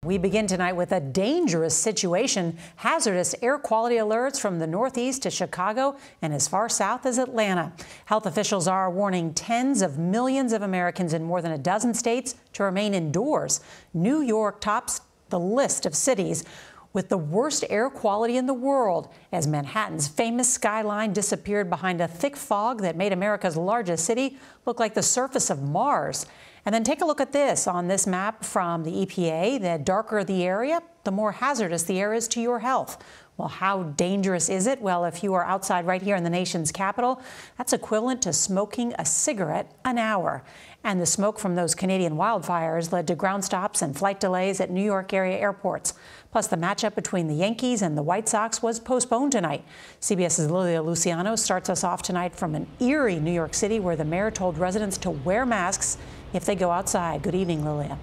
We begin tonight with a dangerous situation. Hazardous air quality alerts from the Northeast to Chicago and as far south as Atlanta. Health officials are warning tens of millions of Americans in more than a dozen states to remain indoors. New York tops the list of cities with the worst air quality in the world as Manhattan's famous skyline disappeared behind a thick fog that made America's largest city look like the surface of Mars. And then take a look at this on this map from the EPA. The darker the area, the more hazardous the air is to your health. Well, how dangerous is it? Well, if you are outside right here in the nation's capital, that's equivalent to smoking a cigarette an hour. And the smoke from those Canadian wildfires led to ground stops and flight delays at New York area airports. Plus, the matchup between the Yankees and the White Sox was postponed tonight. CBS's Lilia Luciano starts us off tonight from an eerie New York City where the mayor told residents to wear masks if they go outside. Good evening, Lilia.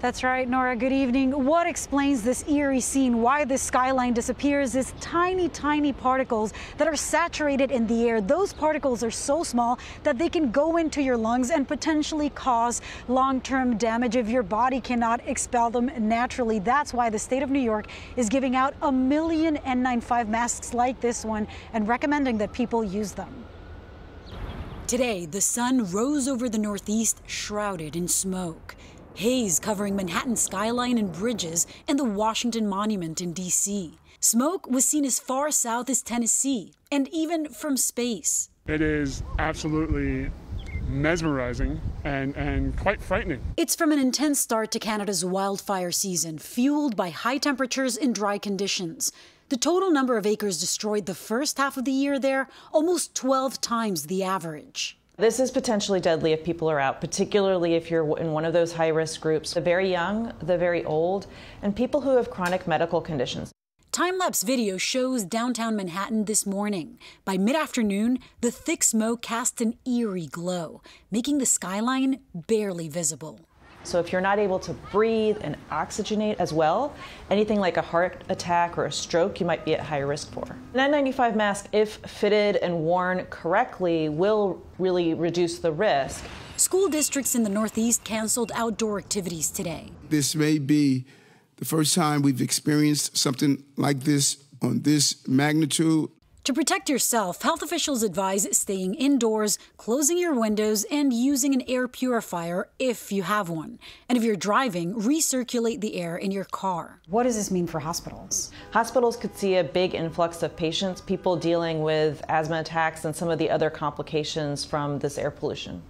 That's right, Nora. Good evening. What explains this eerie scene? Why this skyline disappears is tiny, tiny particles that are saturated in the air. Those particles are so small that they can go into your lungs and potentially cause long-term damage if your body cannot expel them naturally. That's why the state of New York is giving out 1 million N95 masks like this one and recommending that people use them. Today, the sun rose over the Northeast, shrouded in smoke. Haze covering Manhattan's skyline and bridges and the Washington Monument in D.C. Smoke was seen as far south as Tennessee and even from space. It is absolutely mesmerizing and quite frightening. It's from an intense start to Canada's wildfire season, fueled by high temperatures and dry conditions. The total number of acres destroyed the first half of the year there, almost 12 times the average. This is potentially deadly if people are out, particularly if you're in one of those high-risk groups, the very young, the very old, and people who have chronic medical conditions. Time-lapse video shows downtown Manhattan this morning. By mid-afternoon, the thick smoke cast an eerie glow, making the skyline barely visible. So if you're not able to breathe and oxygenate as well, anything like a heart attack or a stroke you might be at high risk for. An N95 mask, if fitted and worn correctly, will really reduce the risk. School districts in the Northeast canceled outdoor activities today. This may be the first time we've experienced something like this on this magnitude. To protect yourself, health officials advise staying indoors, closing your windows, and using an air purifier if you have one. And if you're driving, recirculate the air in your car. What does this mean for hospitals? Hospitals could see a big influx of patients, people dealing with asthma attacks and some of the other complications from this air pollution.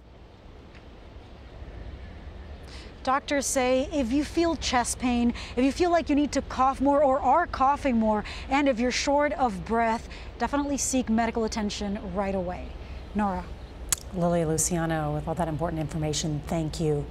Doctors say if you feel chest pain, if you feel like you need to cough more or are coughing more, and if you're short of breath, definitely seek medical attention right away. Nora. Lilia Luciano with all that important information. Thank you.